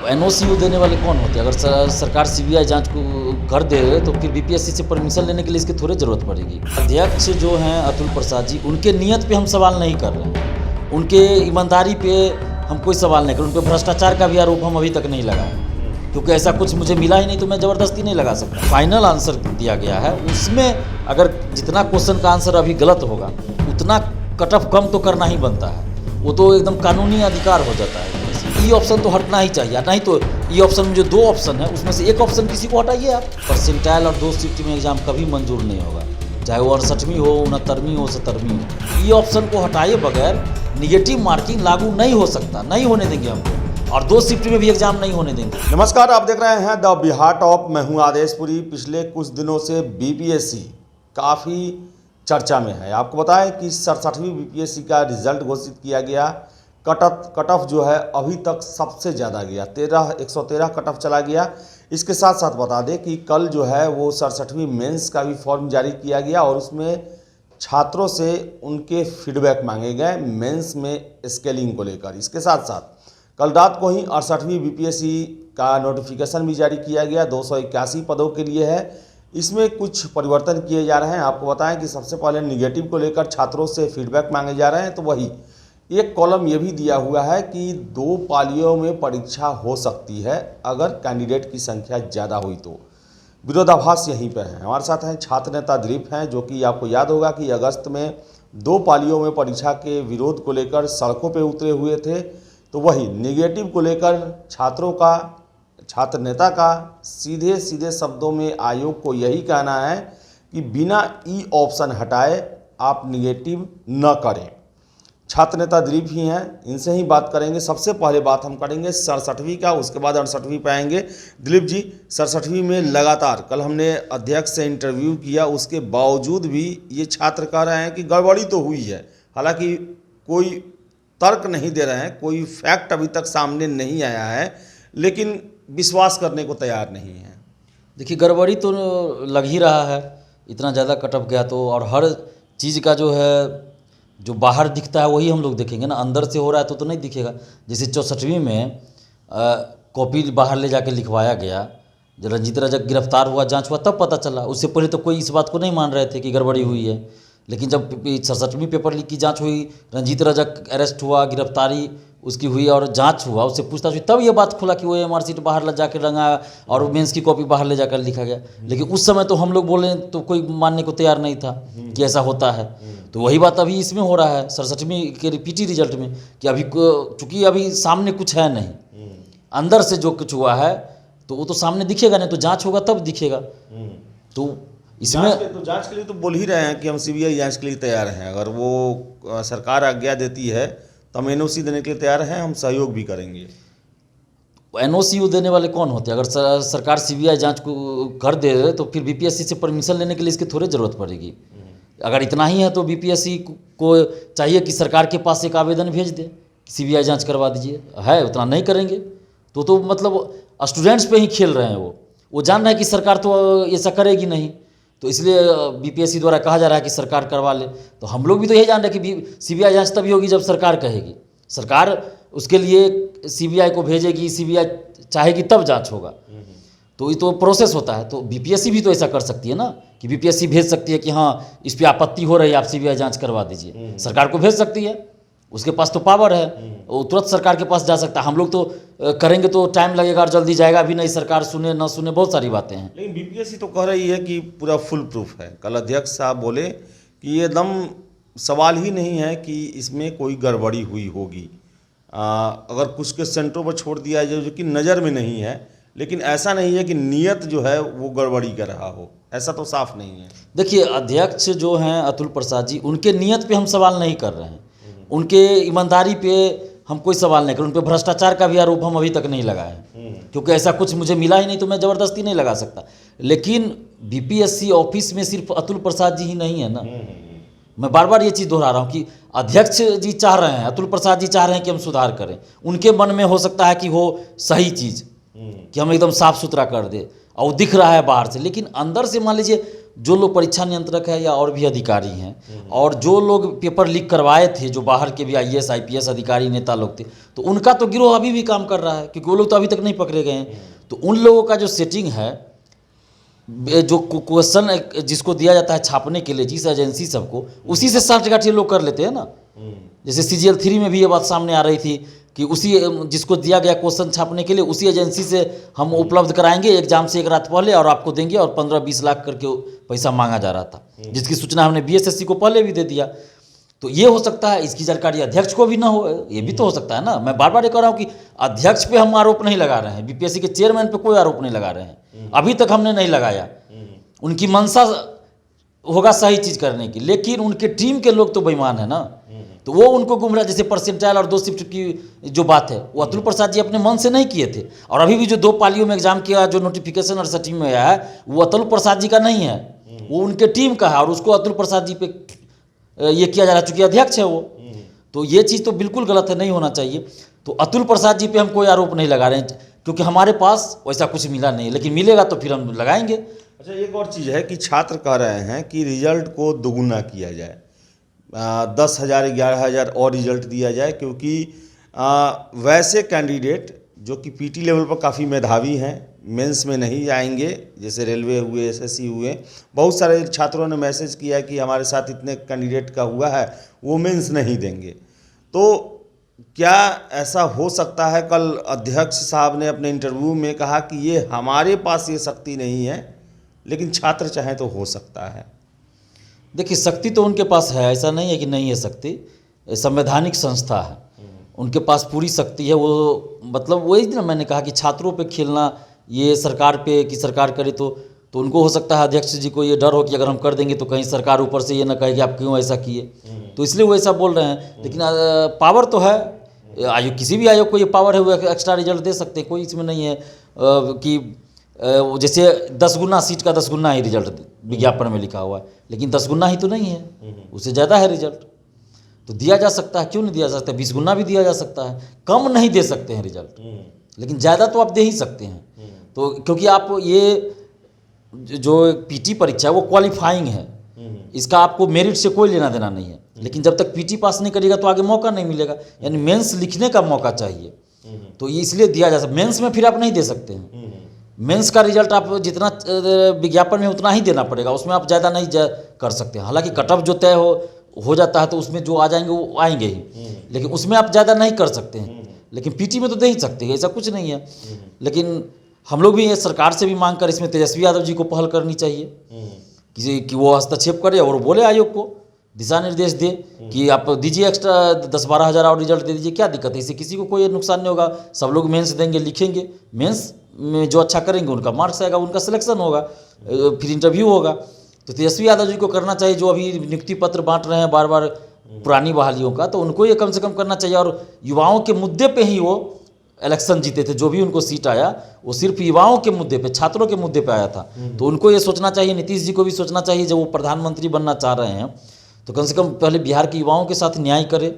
NOC देने वाले कौन होते हैं? अगर सरकार सीबीआई जांच को कर दे तो फिर बीपीएससी से परमिशन लेने के लिए इसकी थोड़ी ज़रूरत पड़ेगी। अध्यक्ष जो हैं अतुल प्रसाद जी, उनके नियत पे हम सवाल नहीं कर रहे हैं, उनके ईमानदारी पे हम कोई सवाल नहीं कर रहे, उन पर भ्रष्टाचार का भी आरोप हम अभी तक नहीं लगाए, क्योंकि ऐसा कुछ मुझे मिला ही नहीं तो मैं ज़बरदस्ती नहीं लगा सकता। फाइनल आंसर दिया गया है, उसमें अगर जितना क्वेश्चन का आंसर अभी गलत होगा उतना कट ऑफ कम तो करना ही बनता है, वो तो एकदम कानूनी अधिकार हो जाता है। ई ऑप्शन तो हटना ही चाहिए, नहीं तो ई ऑप्शन में जो दो ऑप्शन है उसमें से एक ऑप्शन किसी को हटाइए आप। परसेंटाइल और 2 शिफ्ट में एग्जाम कभी मंजूर नहीं होगा, चाहे वो 68वीं हो, 69वीं हो, 70वीं हो। ई ऑप्शन को हटाए बगैर निगेटिव मार्किंग लागू नहीं हो सकता, नहीं होने देंगे हमको, और 2 शिफ्ट में भी एग्जाम नहीं होने देंगे। नमस्कार, आप देख रहे हैं द बिहार टॉप। मैं हूं आदेशपुरी। पिछले कुछ दिनों से बीपीएससी काफ़ी चर्चा में है। आपको बताएं कि 67वीं बीपीएससी का रिजल्ट घोषित किया गया। कट ऑफ जो है अभी तक सबसे ज़्यादा गया, 113 कट ऑफ चला गया। इसके साथ साथ बता दें कि कल जो है वो 67वीं मेंस का भी फॉर्म जारी किया गया और उसमें छात्रों से उनके फीडबैक मांगे गए मेंस में स्केलिंग को लेकर। इसके साथ साथ कल रात को ही 68वीं बीपीएससी का नोटिफिकेशन भी जारी किया गया, 281 पदों के लिए है। इसमें कुछ परिवर्तन किए जा रहे हैं। आपको बताएं कि सबसे पहले निगेटिव को लेकर छात्रों से फीडबैक मांगे जा रहे हैं, तो वही एक कॉलम ये भी दिया हुआ है कि 2 पालियों में परीक्षा हो सकती है अगर कैंडिडेट की संख्या ज़्यादा हुई तो। विरोधाभास यहीं पर है। हमारे साथ हैं छात्र नेता दिलीप हैं, जो कि आपको याद होगा कि अगस्त में 2 पालियों में परीक्षा के विरोध को लेकर सड़कों पे उतरे हुए थे। तो वही निगेटिव को लेकर छात्र नेता का सीधे सीधे शब्दों में आयोग को यही कहना है कि बिना ई ऑप्शन हटाए आप निगेटिव न करें। छात्र नेता दिलीप ही हैं, इनसे ही बात करेंगे। सबसे पहले बात हम करेंगे 67वीं का, उसके बाद 68वीं पे आएंगे। दिलीप जी, 67वीं में लगातार कल हमने अध्यक्ष से इंटरव्यू किया, उसके बावजूद भी ये छात्र कह रहे हैं कि गड़बड़ी तो हुई है। हालांकि कोई तर्क नहीं दे रहे हैं, कोई फैक्ट अभी तक सामने नहीं आया है, लेकिन विश्वास करने को तैयार नहीं है। देखिए, गड़बड़ी तो लग ही रहा है, इतना ज़्यादा कट ऑफ गया तो। और हर चीज़ का जो है, जो बाहर दिखता है वही हम लोग देखेंगे ना, अंदर से हो रहा है तो नहीं दिखेगा। जैसे 64वीं में कॉपी बाहर ले जाके लिखवाया गया, जब रंजीत रजक गिरफ्तार हुआ, जांच हुआ, तब पता चला। उससे पहले तो कोई इस बात को नहीं मान रहे थे कि गड़बड़ी हुई है। लेकिन जब 67वीं पेपर लीक की जांच हुई, रंजीत रजक अरेस्ट हुआ, गिरफ्तारी उसकी हुई और जांच हुआ, उससे पूछताछ हुई, तब ये बात खुला कि वो एमआरसीट बाहर ले जाकर रंगा और मेंस की कॉपी बाहर ले जाकर लिखा गया। लेकिन उस समय तो हम लोग बोले तो कोई मानने को तैयार नहीं था कि ऐसा होता है। तो वही बात अभी इसमें हो रहा है 67वीं के रिपीटी रिजल्ट में, कि अभी चूँकि अभी सामने कुछ है नहीं, अंदर से जो कुछ हुआ है तो वो तो सामने दिखेगा नहीं, तो जाँच होगा तब दिखेगा। तो इसमें जांच के लिए तो बोल ही रहे हैं कि हम सीबीआई जांच के लिए तैयार हैं। अगर वो सरकार आज्ञा देती है तो हम एनओसी देने के लिए तैयार हैं, हम सहयोग भी करेंगे। एनओसी देने वाले कौन होते हैं? अगर सरकार सीबीआई जांच को कर दे तो फिर बीपीएससी से परमिशन लेने के लिए इसकी थोड़ी ज़रूरत पड़ेगी। अगर इतना ही है तो बीपीएससी को चाहिए कि सरकार के पास एक आवेदन भेज दे, सीबीआई जांच करवा दीजिए। है उतना नहीं करेंगे तो मतलब स्टूडेंट्स पे ही खेल रहे हैं। वो जान रहे हैं कि सरकार तो ऐसा करेगी नहीं, तो इसलिए बीपीएससी द्वारा कहा जा रहा है कि सरकार करवा ले। तो हम लोग भी तो यही जान रहे हैं कि सीबीआई जांच तभी होगी जब सरकार कहेगी। सरकार उसके लिए सीबीआई को भेजेगी, सीबीआई चाहेगी तब जांच होगा। तो ये तो प्रोसेस होता है। तो बीपीएससी भी तो ऐसा कर सकती है ना, कि बीपीएससी भेज सकती है कि हाँ इस पर आपत्ति हो रही है, आप सीबीआई जांच करवा दीजिए। सरकार को भेज सकती है, उसके पास तो पावर है, वो तुरंत सरकार के पास जा सकता है। हम लोग तो करेंगे तो टाइम लगेगा और जल्दी जाएगा भी नहीं, सरकार सुने ना सुने, बहुत सारी बातें हैं। लेकिन बीपीएससी तो कह रही है कि पूरा फुल प्रूफ है। कल अध्यक्ष साहब बोले कि ये एकदम सवाल ही नहीं है कि इसमें कोई गड़बड़ी हुई होगी। अगर कुछ के सेंटरों पर छोड़ दिया जाए जो कि नज़र में नहीं है, लेकिन ऐसा नहीं है कि नियत जो है वो गड़बड़ी कर रहा हो, ऐसा तो साफ नहीं है। देखिए, अध्यक्ष जो हैं अतुल प्रसाद जी, उनके नियत पे हम सवाल नहीं कर रहे हैं, उनके ईमानदारी पे हम कोई सवाल नहीं कर रहे, उन पर भ्रष्टाचार का भी आरोप हम अभी तक नहीं लगाए, क्योंकि ऐसा कुछ मुझे मिला ही नहीं तो मैं ज़बरदस्ती नहीं लगा सकता। लेकिन बीपीएससी ऑफिस में सिर्फ अतुल प्रसाद जी ही नहीं है ना, मैं बार बार ये चीज़ दोहरा रहा हूँ कि अध्यक्ष जी चाह रहे हैं, अतुल प्रसाद जी चाह रहे हैं कि हम सुधार करें। उनके मन में हो सकता है कि वो सही चीज़ कि हम एकदम साफ सुथरा कर दे और दिख रहा है बाहर से, लेकिन अंदर से मान लीजिए जो लोग परीक्षा नियंत्रक है या और भी अधिकारी हैं और जो लोग पेपर लीक करवाए थे, जो बाहर के भी IAS IPS अधिकारी नेता लोग थे, तो उनका तो गिरोह अभी भी काम कर रहा है, क्योंकि वो लोग तो अभी तक नहीं पकड़े गए हैं। तो उन लोगों का जो सेटिंग है, जो क्वेश्चन जिसको दिया जाता है छापने के लिए, जिस एजेंसी सबको, उसी से साठगांठ ये लोग कर लेते हैं ना। जैसे CGL 3 में भी ये बात सामने आ रही थी कि उसी जिसको दिया गया क्वेश्चन छापने के लिए उसी एजेंसी से हम उपलब्ध कराएंगे एग्जाम से एक रात पहले और आपको देंगे, और 15-20 लाख करके पैसा मांगा जा रहा था, जिसकी सूचना हमने BSSC को पहले भी दे दिया। तो ये हो सकता है, इसकी जानकारी अध्यक्ष को भी ना हो, ये भी तो हो सकता है ना। मैं बार बार ये कह रहा हूँ कि अध्यक्ष पे हम आरोप नहीं लगा रहे हैं, BPSC के चेयरमैन पे कोई आरोप नहीं लगा रहे हैं, अभी तक हमने नहीं लगाया। उनकी मंशा होगा सही चीज़ करने की, लेकिन उनके टीम के लोग तो बेईमान है ना, तो वो उनको गुमराह, जैसे परसेंटाइल और 2 शिफ्ट की जो बात है, वो अतुल प्रसाद जी अपने मन से नहीं किए थे। और अभी भी जो 2 पालियों में एग्जाम किया, जो नोटिफिकेशन और सर्टिफिकेट में आया है, वो अतुल प्रसाद जी का नहीं है, वो उनके टीम का है, और उसको अतुल प्रसाद जी पे ये किया जा रहा है, चूँकि अध्यक्ष है वो। तो ये चीज़ तो बिल्कुल गलत है, नहीं होना चाहिए। तो अतुल प्रसाद जी पे हम कोई आरोप नहीं लगा रहे हैं, क्योंकि हमारे पास वैसा कुछ मिला नहीं है, लेकिन मिलेगा तो फिर हम लगाएंगे। अच्छा, एक और चीज़ है कि छात्र कह रहे हैं कि रिजल्ट को दोगुना किया जाए, 10,000 11,000 और रिजल्ट दिया जाए, क्योंकि वैसे कैंडिडेट जो कि PT लेवल पर काफ़ी मेधावी हैं, मेंस में नहीं जाएंगे, जैसे रेलवे हुए, SSC हुए, बहुत सारे छात्रों ने मैसेज किया कि हमारे साथ इतने कैंडिडेट का हुआ है, वो मेंस नहीं देंगे। तो क्या ऐसा हो सकता है? कल अध्यक्ष साहब ने अपने इंटरव्यू में कहा कि ये हमारे पास ये शक्ति नहीं है, लेकिन छात्र चाहें तो हो सकता है। देखिए, शक्ति तो उनके पास है, ऐसा नहीं है कि नहीं है शक्ति, संवैधानिक संस्था है, उनके पास पूरी शक्ति है। वो मतलब वही ना मैंने कहा कि छात्रों पे खेलना, ये सरकार पे कि सरकार करे तो उनको हो सकता है अध्यक्ष जी को ये डर हो कि अगर हम कर देंगे तो कहीं सरकार ऊपर से ये ना कहे कि आप क्यों ऐसा किए, तो इसलिए वो ऐसा बोल रहे हैं। लेकिन पावर तो है, आयोग, किसी भी आयोग को ये पावर है, वो एक्स्ट्रा रिजल्ट दे सकते हैं, कोई इसमें नहीं है कि जैसे 10 गुना सीट का 10 गुना ही रिजल्ट विज्ञापन में लिखा हुआ है, लेकिन 10 गुना ही तो नहीं है, उससे ज़्यादा है रिजल्ट, तो दिया जा सकता है, क्यों नहीं दिया जा सकता? 20 गुना भी दिया जा सकता है, कम नहीं दे सकते हैं रिजल्ट, लेकिन ज़्यादा तो आप दे ही सकते हैं। तो क्योंकि आप ये जो PT परीक्षा है वो क्वालिफाइंग है, इसका आपको मेरिट से कोई लेना देना नहीं है, लेकिन जब तक PT पास नहीं करेगा तो आगे मौका नहीं मिलेगा, यानी मेंस लिखने का मौका चाहिए, तो ये इसलिए दिया जा सकता। मेंस में फिर आप नहीं दे सकते हैं, मेंस का रिजल्ट आप जितना विज्ञापन में उतना ही देना पड़ेगा, उसमें आप ज़्यादा नहीं कर सकते हैं। हालांकि कट ऑफ जो तय हो जाता है तो उसमें जो आ जाएंगे वो आएंगे ही, लेकिन उसमें आप ज़्यादा नहीं कर सकते हैं, लेकिन PT में तो दे ही सकते हैं, ऐसा कुछ नहीं है। लेकिन हम लोग भी ये सरकार से भी मांग कर इसमें तेजस्वी यादव जी को पहल करनी चाहिए कि वो हस्तक्षेप करे और बोले आयोग को दिशा निर्देश दे कि आप दीजिए एक्स्ट्रा 10-12 हज़ार और रिजल्ट दे दीजिए, क्या दिक्कत है, इससे किसी को कोई नुकसान नहीं होगा, सब लोग मेंस देंगे, लिखेंगे, मेंस में जो अच्छा करेंगे उनका मार्क्स आएगा, उनका सिलेक्शन होगा, फिर इंटरव्यू होगा। तो तेजस्वी यादव जी को करना चाहिए, जो अभी नियुक्ति पत्र बांट रहे हैं बार बार पुरानी बहालियों का, तो उनको ये कम से कम करना चाहिए। और युवाओं के मुद्दे पे ही वो इलेक्शन जीते थे, जो भी उनको सीट आया वो सिर्फ युवाओं के मुद्दे पे, छात्रों के मुद्दे पे आया था, तो उनको ये सोचना चाहिए, नीतीश जी को भी सोचना चाहिए, जब वो प्रधानमंत्री बनना चाह रहे हैं तो कम से कम पहले बिहार के युवाओं के साथ न्याय करे।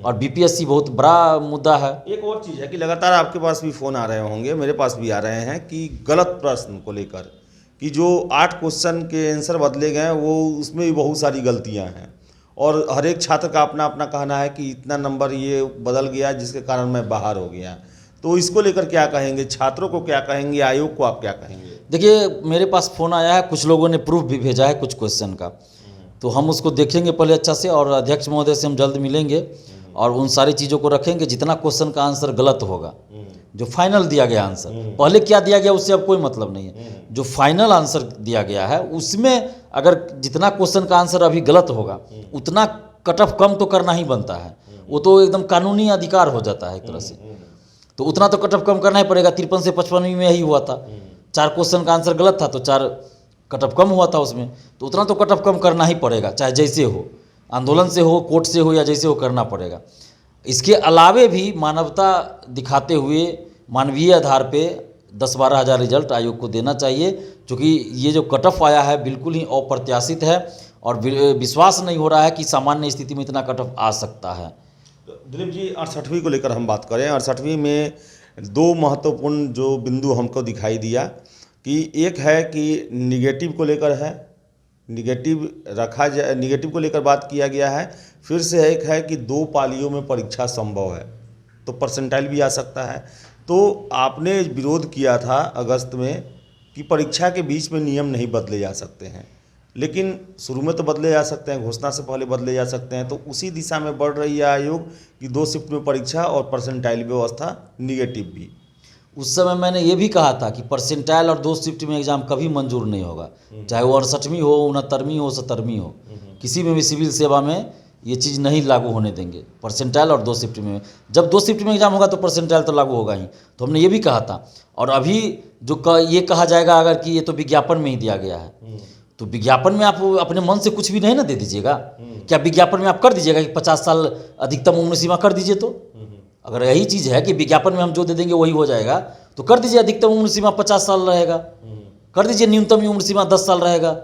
और BPSC बहुत बड़ा मुद्दा है। एक और चीज़ है कि लगातार आपके पास भी फ़ोन आ रहे होंगे, मेरे पास भी आ रहे हैं, कि गलत प्रश्न को लेकर कि जो 8 क्वेश्चन के आंसर बदले गए वो उसमें भी बहुत सारी गलतियां हैं, और हर एक छात्र का अपना अपना कहना है कि इतना नंबर ये बदल गया जिसके कारण मैं बाहर हो गया। तो इसको लेकर क्या कहेंगे, छात्रों को क्या कहेंगे, आयोग को आप क्या कहेंगे? देखिए, मेरे पास फ़ोन आया है, कुछ लोगों ने प्रूफ भी भेजा है कुछ क्वेश्चन का, तो हम उसको देखेंगे पहले अच्छा से, और अध्यक्ष महोदय से हम जल्द मिलेंगे और उन सारी चीज़ों को रखेंगे। जितना क्वेश्चन का आंसर गलत होगा, जो फाइनल दिया गया आंसर, पहले क्या दिया गया उससे अब कोई मतलब नहीं है, जो फाइनल आंसर दिया गया है उसमें अगर जितना क्वेश्चन का आंसर अभी गलत होगा उतना कट ऑफ कम तो करना ही बनता है, वो तो एकदम कानूनी अधिकार हो जाता है एक तरह से, तो उतना तो कट ऑफ कम करना ही पड़ेगा। 53 से 55 में यही हुआ था, 4 क्वेश्चन का आंसर गलत था तो 4 कट ऑफ कम हुआ था उसमें, तो उतना तो कट ऑफ कम करना ही पड़ेगा, चाहे जैसे हो, आंदोलन से हो, कोर्ट से हो, या जैसे हो करना पड़ेगा। इसके अलावे भी मानवता दिखाते हुए मानवीय आधार पे 10-12 हज़ार रिजल्ट आयोग को देना चाहिए, क्योंकि ये जो कट ऑफ आया है बिल्कुल ही अप्रत्याशित है और विश्वास नहीं हो रहा है कि सामान्य स्थिति में इतना कट ऑफ आ सकता है। दिलीप जी, 68वीं को लेकर हम बात करें, 68वीं में 2 महत्वपूर्ण जो बिंदु हमको दिखाई दिया कि एक है कि निगेटिव को लेकर है निगेटिव रखा जाए, निगेटिव को लेकर बात किया गया है। फिर से एक है कि 2 पालियों में परीक्षा संभव है, तो परसेंटाइल भी आ सकता है। तो आपने विरोध किया था अगस्त में कि परीक्षा के बीच में नियम नहीं बदले जा सकते हैं, लेकिन शुरू में तो बदले जा सकते हैं, घोषणा से पहले बदले जा सकते हैं। तो उसी दिशा में बढ़ रही है आयोग कि 2 शिफ्ट में परीक्षा और परसेंटाइल व्यवस्था, निगेटिव भी। उस समय मैंने ये भी कहा था कि परसेंटाइल और 2 शिफ्ट में एग्ज़ाम कभी मंजूर नहीं होगा, चाहे वो 68वीं हो, 69वीं हो, 70वीं हो, किसी में भी सिविल सेवा में ये चीज़ नहीं लागू होने देंगे, परसेंटाइल और 2 शिफ्ट में। जब 2 शिफ्ट में एग्ज़ाम होगा तो परसेंटाइल तो लागू होगा ही, तो हमने ये भी कहा था। और अभी जो ये कहा जाएगा अगर कि ये तो विज्ञापन में ही दिया गया है, तो विज्ञापन में आप अपने मन से कुछ भी नहीं ना दे दीजिएगा। क्या विज्ञापन में आप कर दीजिएगा कि 50 साल अधिकतम उम्र सीमा कर दीजिए? तो अगर यही चीज़ है कि विज्ञापन में हम जो दे देंगे वही हो जाएगा, तो कर दीजिए अधिकतम उम्र सीमा 50 साल रहेगा, कर दीजिए न्यूनतम उम्र सीमा 10 साल रहेगा।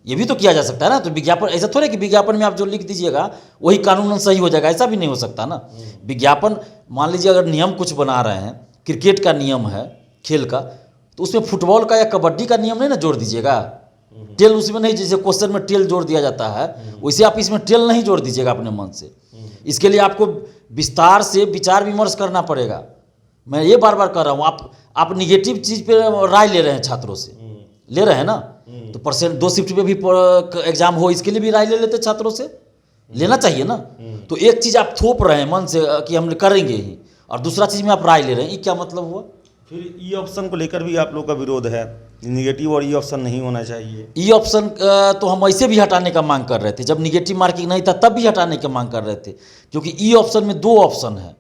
ये भी तो किया जा सकता है ना। तो विज्ञापन ऐसा थोड़ा कि विज्ञापन में आप जो लिख दीजिएगा वही कानूनन सही हो जाएगा, ऐसा भी नहीं हो सकता ना। विज्ञापन, मान लीजिए अगर नियम कुछ बना रहे हैं, क्रिकेट का नियम है खेल का, तो उसमें फुटबॉल का या कबड्डी का नियम नहीं ना जोड़ दीजिएगा। टेल उसमें नहीं, जैसे क्वेश्चन में टेल जोड़ दिया जाता है वैसे आप इसमें टेल नहीं जोड़ दीजिएगा अपने मन से। इसके लिए आपको विस्तार से विचार विमर्श करना पड़ेगा। मैं ये बार बार कर रहा हूँ, आप निगेटिव चीज़ पे राय ले रहे हैं, छात्रों से ले रहे हैं ना। तो परसेंट 2 शिफ्ट पे भी एग्जाम हो, इसके लिए भी राय ले लेते छात्रों से, लेना चाहिए ना। तो एक चीज़ आप थोप रहे हैं मन से कि हम करेंगे ही, और दूसरा चीज़ में आप राय ले रहे हैं, ये क्या मतलब हुआ? फिर ई ऑप्शन को लेकर भी आप लोग का विरोध है, निगेटिव और ई ऑप्शन नहीं होना चाहिए। ई ऑप्शन तो हम ऐसे भी हटाने का मांग कर रहे थे, जब निगेटिव मार्किंग नहीं था तब भी हटाने की मांग कर रहे थे, क्योंकि ई ऑप्शन में 2 ऑप्शन है।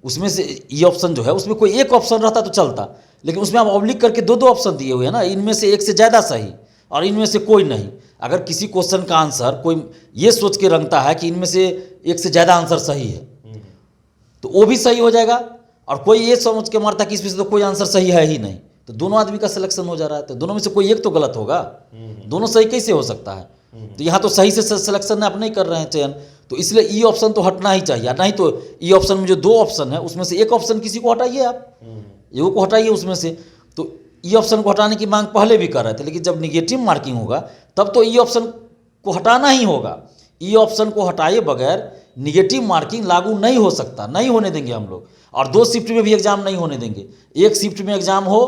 उसमें से ई ऑप्शन जो है उसमें कोई एक ऑप्शन रहता तो चलता, लेकिन उसमें आप ऑब्लिक करके 2 ऑप्शन दिए हुए हैं ना, इनमें से एक से ज़्यादा सही और इनमें से कोई नहीं। अगर किसी क्वेश्चन का आंसर कोई ये सोच के रंगता है कि इनमें से एक से ज़्यादा आंसर सही है, तो वो भी सही हो जाएगा, और कोई ये समझ के मारता कि इसमें से तो कोई आंसर सही है ही नहीं, तो दोनों आदमी का सिलेक्शन हो जा रहा है। तो दोनों में से कोई एक तो गलत होगा, दोनों सही कैसे हो सकता है? तो यहाँ तो सही से सिलेक्शन आप नहीं कर रहे हैं चयन, तो इसलिए ई ऑप्शन तो हटना ही चाहिए। नहीं तो ई ऑप्शन में जो 2 ऑप्शन है उसमें से एक ऑप्शन किसी को हटाइए, आप एगो को हटाइए उसमें से। तो ई ऑप्शन को हटाने की मांग पहले भी कर रहे थे, लेकिन जब निगेटिव मार्किंग होगा तब तो ई ऑप्शन को हटाना ही होगा। ई ऑप्शन को हटाए बगैर निगेटिव मार्किंग लागू नहीं हो सकता, नहीं होने देंगे हम लोग। और 2 शिफ्ट में भी एग्जाम नहीं होने देंगे, 1 शिफ्ट में एग्जाम हो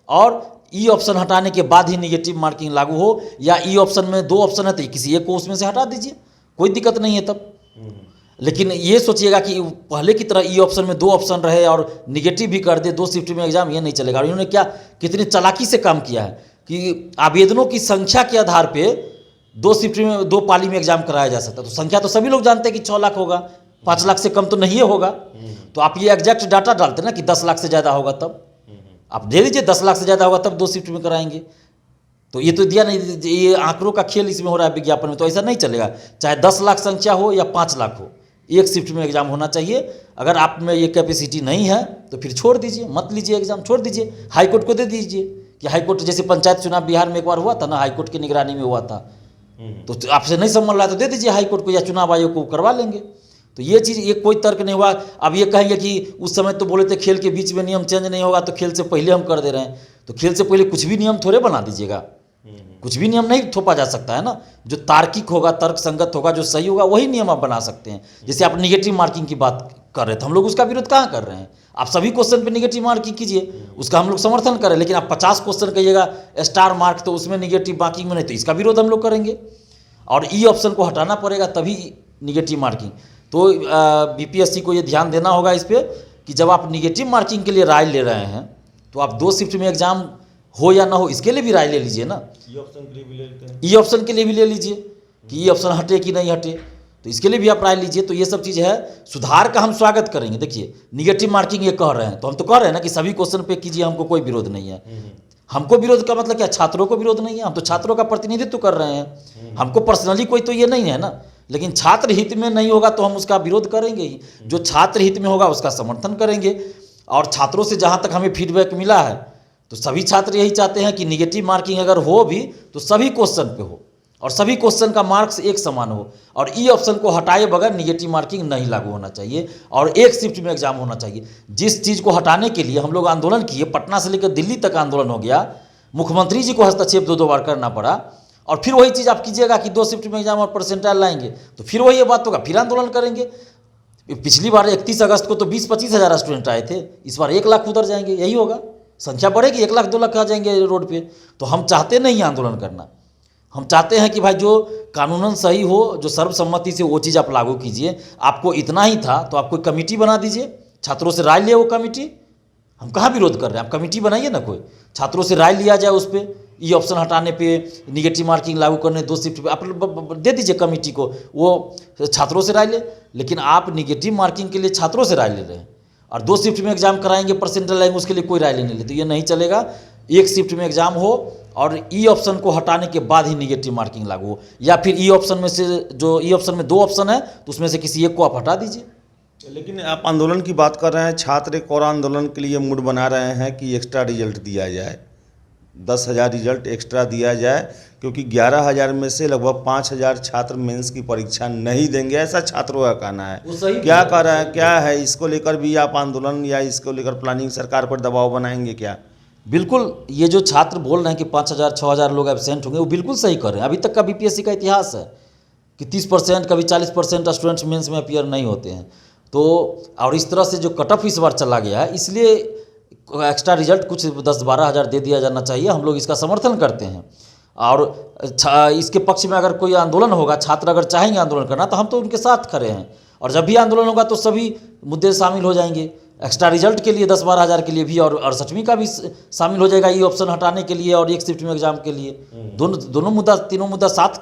और ई ऑप्शन हटाने के बाद ही निगेटिव मार्किंग लागू हो, या ई ऑप्शन में 2 ऑप्शन है तो किसी एक को उसमें से हटा दीजिए, कोई दिक्कत नहीं है तब। लेकिन ये सोचिएगा कि पहले की तरह ई ऑप्शन में 2 ऑप्शन रहे और निगेटिव भी कर दे 2 शिफ्ट में एग्जाम, ये नहीं चलेगा। और इन्होंने क्या कितनी चालाकी से काम किया है कि आवेदनों की संख्या के आधार पे 2 शिफ्ट में 2 पाली में एग्जाम कराया जा सकता है। तो संख्या तो सभी लोग जानते हैं कि 6 लाख होगा, 5 लाख से कम तो नहीं होगा। तो आप ये एग्जैक्ट डाटा डालते ना कि 10 लाख से ज़्यादा होगा, तब आप दे दीजिए 10 लाख से ज़्यादा होगा तब 2 शिफ्ट में कराएंगे। तो ये तो दिया नहीं, ये आंकड़ों का खेल इसमें हो रहा है विज्ञापन में, तो ऐसा नहीं चलेगा। चाहे 10 लाख संख्या हो या 5 लाख हो, 1 शिफ्ट में एग्जाम होना चाहिए। अगर आप में ये कैपेसिटी नहीं है तो फिर छोड़ दीजिए, मत लीजिए एग्जाम, छोड़ दीजिए, हाईकोर्ट को दे दीजिए। कि हाईकोर्ट जैसे पंचायत चुनाव बिहार में एक बार हुआ था ना, हाईकोर्ट की निगरानी में हुआ था, तो आपसे नहीं संभल रहा है तो दे दीजिए हाईकोर्ट को या चुनाव आयोग को, करवा लेंगे। तो ये चीज़, ये कोई तर्क नहीं हुआ। अब ये कहेंगे कि उस समय तो बोले थे खेल के बीच में नियम चेंज नहीं होगा, तो खेल से पहले हम कर दे रहे हैं। तो खेल से पहले कुछ भी नियम थोड़े बना दीजिएगा, कुछ भी नियम नहीं थोपा जा सकता है ना। जो तार्किक होगा, तर्क संगत होगा, जो सही होगा वही नियम आप बना सकते हैं। जैसे आप निगेटिव मार्किंग की बात कर रहे थे, हम लोग उसका विरोध कहाँ कर रहे हैं? आप सभी क्वेश्चन पे निगेटिव मार्किंग कीजिए, उसका हम लोग समर्थन करें। लेकिन आप 50 क्वेश्चन कहिएगा स्टार मार्क, तो उसमें निगेटिव मार्किंग में नहीं, तो इसका विरोध हम लोग करेंगे। और ई ऑप्शन को हटाना पड़ेगा तभी निगेटिव मार्किंग। तो बीपीएससी को ये ध्यान देना होगा इस पर कि जब आप निगेटिव मार्किंग के लिए राय ले रहे हैं तो आप 2 शिफ्ट में एग्जाम हो या ना हो इसके लिए भी राय ले लीजिए ना। ई ऑप्शन के लिए भी ले लेते हैं, ई ऑप्शन के लिए भी ले लीजिए कि ई ऑप्शन हटे कि नहीं हटे, तो इसके लिए भी आप राय लीजिए। तो ये सब चीज़ है, सुधार का हम स्वागत करेंगे। देखिए निगेटिव मार्किंग ये कह रहे हैं, तो हम तो कह रहे हैं ना कि सभी क्वेश्चन पे कीजिए, हमको कोई विरोध नहीं है। हमको विरोध का मतलब क्या? छात्रों को विरोध नहीं है, हम तो छात्रों का प्रतिनिधित्व कर रहे हैं। हमको पर्सनली कोई तो ये नहीं है ना, लेकिन छात्र हित में नहीं होगा तो हम उसका विरोध करेंगे ही। जो छात्र हित में होगा उसका समर्थन करेंगे। और छात्रों से जहाँ तक हमें फीडबैक मिला है तो सभी छात्र यही चाहते हैं कि निगेटिव मार्किंग अगर हो भी तो सभी क्वेश्चन पे हो और सभी क्वेश्चन का मार्क्स एक समान हो, और ई ऑप्शन को हटाए बगैर निगेटिव मार्किंग नहीं लागू होना चाहिए, और 1 शिफ्ट में एग्जाम होना चाहिए। जिस चीज़ को हटाने के लिए हम लोग आंदोलन किए, पटना से लेकर दिल्ली तक आंदोलन हो गया, मुख्यमंत्री जी को हस्तक्षेप 2 बार करना पड़ा, और फिर वही चीज़ आप कीजिएगा कि 2 शिफ्ट में एग्जाम और परसेंटाइल लाएंगे, तो फिर वही ये बात होगा, फिर आंदोलन करेंगे। पिछली बार 31 अगस्त को तो 20-25 हज़ार स्टूडेंट आए थे, इस बार 1 लाख उतर जाएंगे, यही होगा, संख्या बढ़ेगी, 1 लाख 2 लाख आ जाएंगे रोड पे। तो हम चाहते नहीं आंदोलन करना, हम चाहते हैं कि भाई जो कानूनन सही हो, जो सर्वसम्मति से वो चीज़ आप लागू कीजिए। आपको इतना ही था तो आप कोई कमेटी बना दीजिए, छात्रों से राय लिए वो कमेटी, हम कहाँ विरोध कर रहे हैं, आप कमेटी बनाइए ना, कोई छात्रों से राय लिया जाए, उस पर ई ऑप्शन हटाने पे, निगेटिव मार्किंग लागू करने, 2 शिफ्ट पे आप दे दीजिए कमेटी को, वो छात्रों से राय ले। लेकिन आप निगेटिव मार्किंग के लिए छात्रों से राय ले रहे हैं और 2 शिफ्ट में एग्जाम कराएंगे, परसेंटाइल लाएंगे, उसके लिए कोई राय लेने लेते, ये नहीं चलेगा। 1 शिफ्ट में एग्जाम हो और ई ऑप्शन को हटाने के बाद ही निगेटिव मार्किंग लागू हो, या फिर ई ऑप्शन में से, जो ई ऑप्शन में 2 ऑप्शन है तो उसमें से किसी एक को आप हटा दीजिए। लेकिन आप आंदोलन की बात कर रहे हैं, छात्र एक और आंदोलन के लिए मूड बना रहे हैं कि एक्स्ट्रा रिजल्ट दिया जाए, 10,000 रिजल्ट एक्स्ट्रा दिया जाए, क्योंकि 11,000 में से लगभग 5,000 छात्र मेंस की परीक्षा नहीं देंगे, ऐसा छात्रों का कहना है। क्या कह रहा है, क्या है इसको लेकर भी आप आंदोलन या इसको लेकर प्लानिंग सरकार पर दबाव बनाएंगे क्या? बिल्कुल, ये जो छात्र बोल रहे हैं कि 5,000 6,000 लोग एब्सेंट होंगे, वो बिल्कुल सही कर रहे हैं। अभी तक का बीपीएससी का इतिहास है कि 30%, कभी 40% स्टूडेंट्स मेंस में अपीयर नहीं होते हैं। तो और इस तरह से जो कट ऑफ इस बार चला गया है, इसलिए एक्स्ट्रा रिजल्ट कुछ 10-12 हज़ार दे दिया जाना चाहिए, हम लोग इसका समर्थन करते हैं। और इसके पक्ष में अगर कोई आंदोलन होगा, छात्र अगर चाहेंगे आंदोलन करना, तो हम तो उनके साथ खड़े हैं, और जब भी आंदोलन होगा तो सभी मुद्दे शामिल हो जाएंगे। एक्स्ट्रा रिजल्ट के लिए 10-12 हज़ार के लिए भी, और 68वीं का भी शामिल हो जाएगा, ई ऑप्शन हटाने के लिए और 1 शिफ्ट में एग्जाम के लिए। दोनों मुद्दा, तीनों मुद्दा साथ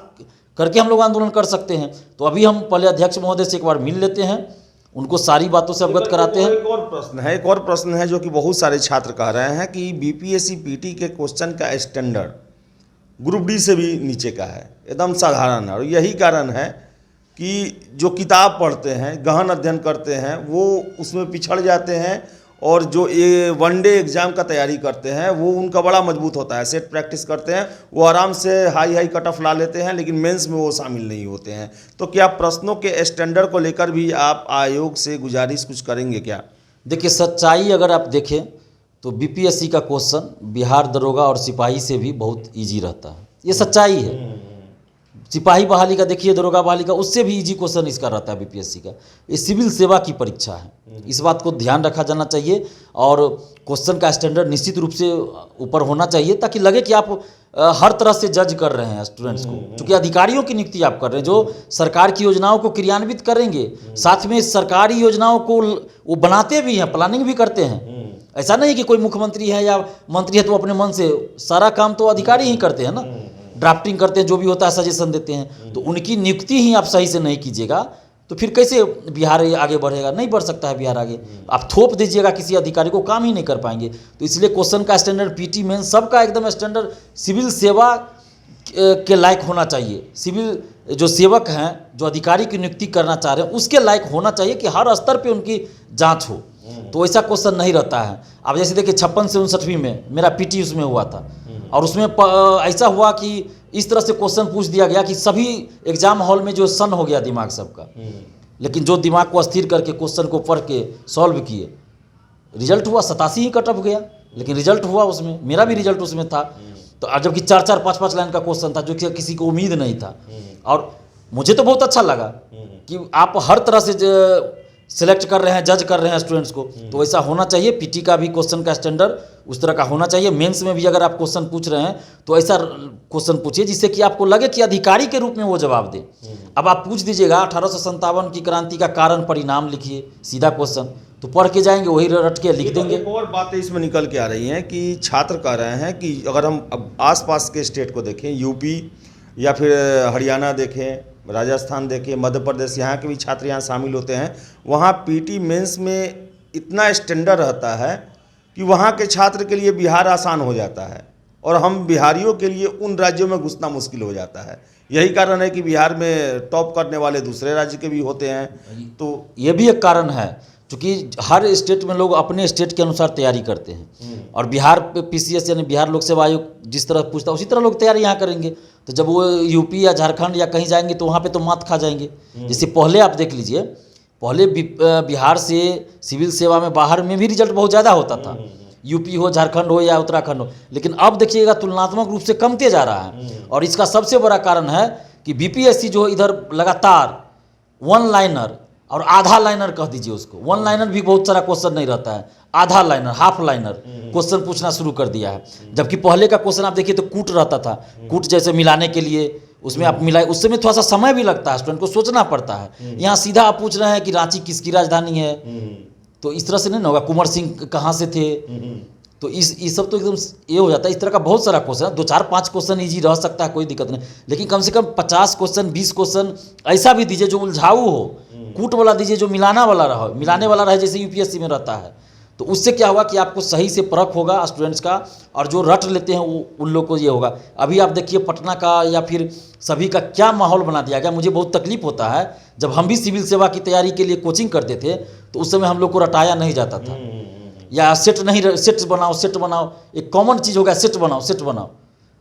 करके हम लोग आंदोलन कर सकते हैं। तो अभी हम पहले अध्यक्ष महोदय से एक बार मिल लेते हैं, उनको सारी बातों से अवगत कराते हैं। एक और प्रश्न है जो कि बहुत सारे छात्र कह रहे हैं कि बीपीएससी पीटी के क्वेश्चन का स्टैंडर्ड ग्रुप डी से भी नीचे का है, एकदम साधारण है, और यही कारण है कि जो किताब पढ़ते हैं, गहन अध्ययन करते हैं, वो उसमें पिछड़ जाते हैं, और जो ये वनडे एग्ज़ाम का तैयारी करते हैं वो उनका बड़ा मजबूत होता है, सेट प्रैक्टिस करते हैं, वो आराम से हाई कट ऑफ ला लेते हैं, लेकिन मेंस में वो शामिल नहीं होते हैं। तो क्या प्रश्नों के स्टैंडर्ड को लेकर भी आप आयोग से गुजारिश कुछ करेंगे क्या? देखिए, सच्चाई अगर आप देखें तो बीपीएससी का क्वेश्चन बिहार दरोगा और सिपाही से भी बहुत ईजी रहता है, ये सच्चाई है। सिपाही बहाली का देखिए, दरोगा बहाली का, उससे भी इजी क्वेश्चन इसका रहता है बीपीएससी का। ये सिविल सेवा की परीक्षा है, इस बात को ध्यान रखा जाना चाहिए, और क्वेश्चन का स्टैंडर्ड निश्चित रूप से ऊपर होना चाहिए, ताकि लगे कि आप हर तरह से जज कर रहे हैं स्टूडेंट्स को, क्योंकि अधिकारियों की नियुक्ति आप कर रहे हैं जो सरकार की योजनाओं को क्रियान्वित करेंगे, साथ में सरकारी योजनाओं को वो बनाते भी हैं, प्लानिंग भी करते हैं। ऐसा नहीं कि कोई मुख्यमंत्री है या मंत्री है तो अपने मन से, सारा काम तो अधिकारी ही करते हैं ना, ड्राफ्टिंग करते हैं, जो भी होता है सजेशन देते हैं। तो उनकी नियुक्ति ही आप सही से नहीं कीजिएगा तो फिर कैसे बिहार आगे बढ़ेगा? नहीं बढ़ सकता है बिहार आगे। आप थोप दीजिएगा किसी अधिकारी को, काम ही नहीं कर पाएंगे। तो इसलिए क्वेश्चन का स्टैंडर्ड पीटी मेन सबका एकदम स्टैंडर्ड सिविल सेवा के लायक होना चाहिए। सिविल जो सेवक हैं, जो अधिकारी की नियुक्ति करना चाह रहे हैं, उसके लायक होना चाहिए कि हर स्तर पे उनकी जांच हो। तो ऐसा क्वेश्चन नहीं रहता है। अब जैसे देखिए 56 से 59वीं में मेरा पीटी उसमें हुआ था, और उसमें ऐसा हुआ कि इस तरह से क्वेश्चन पूछ दिया गया कि सभी एग्जाम हॉल में जो सन हो गया दिमाग सबका, लेकिन जो दिमाग को स्थिर करके क्वेश्चन को पढ़ के सॉल्व किए, रिजल्ट हुआ 87 ही कट ऑफ गया, लेकिन रिजल्ट हुआ उसमें, मेरा भी रिजल्ट उसमें था। तो जबकि 4-4 5-5 लाइन का क्वेश्चन था, जो कि किसी को उम्मीद नहीं था, और मुझे तो बहुत अच्छा लगा कि आप हर तरह से सिलेक्ट कर रहे हैं, जज कर रहे हैं स्टूडेंट्स को। तो ऐसा होना चाहिए। पीटी का भी क्वेश्चन का स्टैंडर्ड उस तरह का होना चाहिए। मेंस में भी अगर आप क्वेश्चन पूछ रहे हैं तो ऐसा क्वेश्चन पूछिए जिससे कि आपको लगे कि अधिकारी के रूप में वो जवाब दे। अब आप पूछ दीजिएगा 1857 की क्रांति का कारण परिणाम लिखिए, सीधा क्वेश्चन, तो पढ़ के जाएंगे, वही रट के लिख देंगे। एक और बातें इसमें निकल के आ रही हैं कि छात्र कह रहे हैं कि अगर हम अब आसपास के स्टेट को देखें, यूपी या फिर हरियाणा देखें, राजस्थान देखें, मध्य प्रदेश, यहाँ के भी छात्र यहाँ शामिल होते हैं, वहाँ पीटी मेंस में इतना स्टैंडर्ड रहता है कि वहाँ के छात्र के लिए बिहार आसान हो जाता है, और हम बिहारियों के लिए उन राज्यों में घुसना मुश्किल हो जाता है। यही कारण है कि बिहार में टॉप करने वाले दूसरे राज्य के भी होते हैं। तो ये भी एक कारण है, क्योंकि हर स्टेट में लोग अपने स्टेट के अनुसार तैयारी करते हैं, और बिहार पीसीएस यानी बिहार लोक सेवा आयोग जिस तरह पूछता है उसी तरह लोग तैयारी यहाँ करेंगे। तो जब वो यूपी या झारखंड या कहीं जाएंगे तो वहाँ पे तो मात खा जाएंगे। जैसे पहले आप देख लीजिए, पहले बिहार से सिविल सेवा में बाहर में भी रिजल्ट बहुत ज़्यादा होता था, यूपी हो, झारखंड हो या उत्तराखंड हो। लेकिन अब देखिएगा तुलनात्मक रूप से कमते जा रहा है, और इसका सबसे बड़ा कारण है कि बीपीएससी जो इधर लगातार वन लाइनर और आधा लाइनर कह दीजिए उसको, वन लाइनर भी बहुत सारा क्वेश्चन नहीं रहता है, आधा लाइनर, हाफ लाइनर क्वेश्चन पूछना शुरू कर दिया है। जबकि पहले का क्वेश्चन आप देखिए तो कूट रहता था, कूट जैसे मिलाने के लिए उसमें आप मिलाए, उस समय थोड़ा सा समय भी लगता है, स्टूडेंट को सोचना पड़ता है। यहाँ सीधा आप पूछ रहे हैं कि रांची किसकी राजधानी है, तो इस तरह से नहीं ना होगा, कुंवर सिंह कहाँ से थे, तो इस सब तो एकदम ये हो जाता है। इस तरह का बहुत सारा क्वेश्चन है, 2-4-5 क्वेश्चन ईजी रह सकता है, कोई दिक्कत नहीं, लेकिन कम से कम 50 क्वेश्चन 20 क्वेश्चन ऐसा भी दीजिए जो उलझाऊ हो, कूट वाला दीजिए जो मिलाने वाला रहे जैसे यूपीएससी में रहता है। तो उससे क्या होगा कि आपको सही से परख होगा स्टूडेंट्स का, और जो रट लेते हैं वो उन लोग को ये होगा। अभी आप देखिए पटना का या फिर सभी का क्या माहौल बना दिया गया। मुझे बहुत तकलीफ होता है, जब हम भी सिविल सेवा की तैयारी के लिए कोचिंग करते थे तो उस समय हम लोग को रटाया नहीं जाता था, या सेट बनाओ, एक कॉमन चीज़ हो गया सेट बनाओ,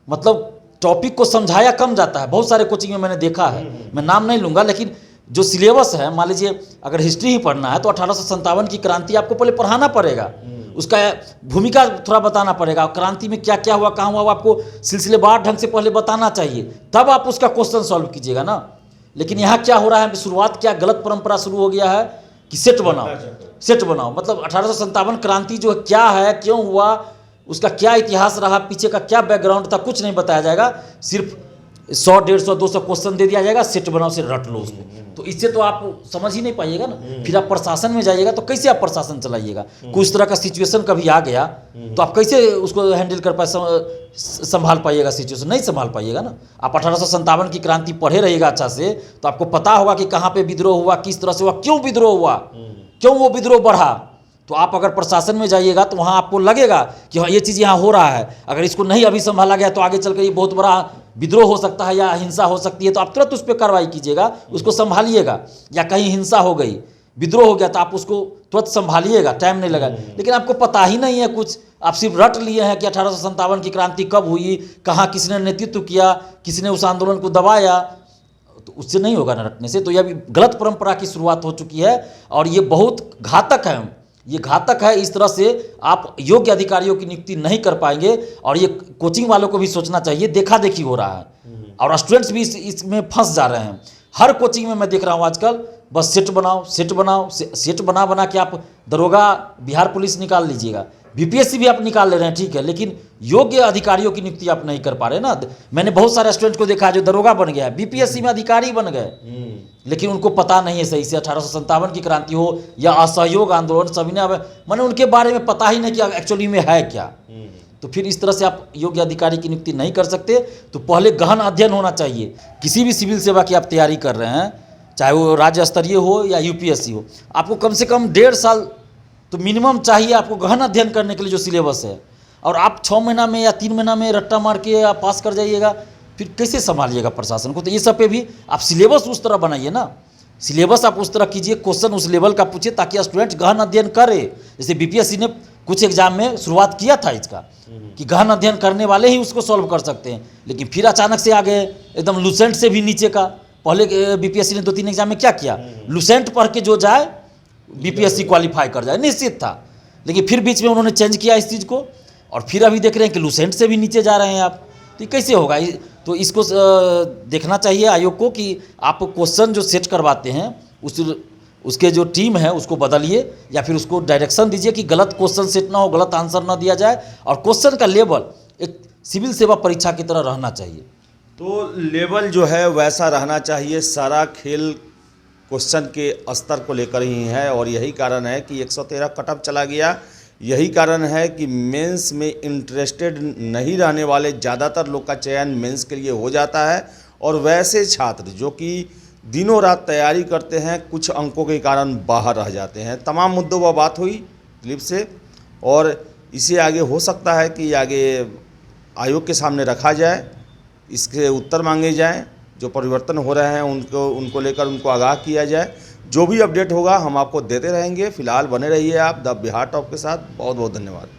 मतलब टॉपिक को समझाया कम जाता है। बहुत सारे कोचिंग में मैंने देखा है, मैं नाम नहीं लूँगा, लेकिन जो सिलेबस है, मान लीजिए अगर हिस्ट्री ही पढ़ना है तो 1857 की क्रांति आपको पहले पढ़ाना पड़ेगा, उसका भूमिका थोड़ा बताना पड़ेगा, क्रांति में क्या क्या हुआ, कहाँ हुआ, वो आपको सिलसिलेवार ढंग से पहले बताना चाहिए, तब आप उसका क्वेश्चन सॉल्व कीजिएगा ना। लेकिन यहाँ क्या हो रहा है, शुरुआत क्या गलत परंपरा शुरू हो गया है कि सेट बनाओ, मतलब 1857 क्रांति जो क्या है, क्यों हुआ, उसका क्या इतिहास रहा, पीछे का क्या बैकग्राउंड था, कुछ नहीं बताया जाएगा, सिर्फ 100, 150, 200 क्वेश्चन दे दिया जाएगा, सेट बनाओ से रट लो उसको। तो इससे तो आप समझ ही नहीं पाइएगा ना। फिर आप प्रशासन में जाइएगा तो कैसे आप प्रशासन चलाइएगा, कुछ तरह का सिचुएशन कभी आ गया तो आप कैसे उसको हैंडल कर पाए, संभाल पाइएगा, सिचुएशन नहीं संभाल पाइएगा ना। आप 1857 की क्रांति पढ़े रहिएगा अच्छा से, तो आपको पता होगा कि कहाँ पे विद्रोह हुआ, किस तरह से हुआ, क्यों विद्रोह हुआ, क्यों वो विद्रोह बढ़ा। तो आप अगर प्रशासन में जाइएगा तो वहाँ आपको लगेगा कि हाँ ये चीज़ यहाँ हो रहा है, अगर इसको नहीं अभी संभाला गया तो आगे चलकर ये बहुत बड़ा विद्रोह हो सकता है या हिंसा हो सकती है, तो आप तुरंत उस पर कार्रवाई कीजिएगा, उसको संभालिएगा। या कहीं हिंसा हो गई, विद्रोह हो गया, तो आप उसको तुरंत संभालिएगा, टाइम नहीं लगा। लेकिन आपको पता ही नहीं है कुछ, आप सिर्फ रट लिए हैं कि 1857 की क्रांति कब हुई, कहाँ किसने नेतृत्व किया, किसने उस आंदोलन को दबाया, तो उससे नहीं होगा ना रटने से। तो यह गलत परंपरा की शुरुआत हो चुकी है और ये बहुत घातक है, ये घातक है। इस तरह से आप योग्य अधिकारियों की नियुक्ति नहीं कर पाएंगे, और ये कोचिंग वालों को भी सोचना चाहिए। देखा देखी हो रहा है और स्टूडेंट्स भी इसमें फंस जा रहे हैं। हर कोचिंग में मैं देख रहा हूँ आजकल बस सेट बना के आप दरोगा, बिहार पुलिस निकाल लीजिएगा, बीपीएससी भी आप निकाल ले रहे हैं, ठीक है, लेकिन योग्य अधिकारियों की नियुक्ति आप नहीं कर पा रहे ना। मैंने बहुत सारे स्टूडेंट को देखा है जो दरोगा बन गया, बीपीएससी में अधिकारी बन गए, लेकिन उनको पता नहीं है सही से 1857 की क्रांति हो या असहयोग आंदोलन, सभी ने मैंने उनके बारे में पता ही नहीं कि एक्चुअली में है क्या। तो फिर इस तरह से आप योग्य अधिकारी की नियुक्ति नहीं कर सकते। तो पहले गहन अध्ययन होना चाहिए। किसी भी सिविल सेवा की आप तैयारी कर रहे हैं, चाहे वो राज्य स्तरीय हो या यूपीएससी हो, आपको कम से कम 1.5 साल तो मिनिमम चाहिए आपको गहन अध्ययन करने के लिए जो सिलेबस है। और आप 6 महीना में या 3 महीना में रट्टा मार के आप पास कर जाइएगा, फिर कैसे संभालिएगा प्रशासन को। तो ये सब पे भी आप सिलेबस उस तरह बनाइए ना, सिलेबस आप उस तरह कीजिए, क्वेश्चन उस लेवल का पूछिए ताकि स्टूडेंट गहन अध्ययन करे। जैसे बीपीएससी ने कुछ एग्जाम में शुरुआत किया था इसका कि गहन अध्ययन करने वाले ही उसको सॉल्व कर सकते हैं, लेकिन फिर अचानक से आ गए एकदम लूसेंट से भी नीचे का। पहले बीपीएससी ने 2-3 एग्जाम में क्या किया, लूसेंट पढ़ के जो जाए बीपीएससी क्वालिफाई कर जाए, निश्चित था। लेकिन फिर बीच में उन्होंने चेंज किया इस चीज़ को, और फिर अभी देख रहे हैं कि लूसेंट से भी नीचे जा रहे हैं आप। तो ये कैसे होगा। तो इसको देखना चाहिए आयोग को कि आप क्वेश्चन जो सेट करवाते हैं उसके जो टीम है उसको बदलिए, या फिर उसको डायरेक्शन दीजिए कि गलत क्वेश्चन सेट ना हो, गलत आंसर ना दिया जाए, और क्वेश्चन का लेवल एक सिविल सेवा परीक्षा की तरह रहना चाहिए। तो लेवल जो है वैसा रहना चाहिए। सारा खेल क्वेश्चन के स्तर को लेकर ही है, और यही कारण है कि 113 कटअप चला गया। यही कारण है कि मेंस में इंटरेस्टेड नहीं रहने वाले ज़्यादातर लोग का चयन मेंस के लिए हो जाता है, और वैसे छात्र जो कि दिनों रात तैयारी करते हैं कुछ अंकों के कारण बाहर रह जाते हैं। तमाम मुद्दों पर बात हुई क्लिप से, और इसे आगे हो सकता है कि आगे आयोग के सामने रखा जाए, इसके उत्तर मांगे जाएं, जो परिवर्तन हो रहे हैं उनको लेकर उनको आगाह किया जाए। जो भी अपडेट होगा हम आपको देते रहेंगे। फिलहाल बने रहिए आप द बिहार टॉप के साथ। बहुत बहुत धन्यवाद।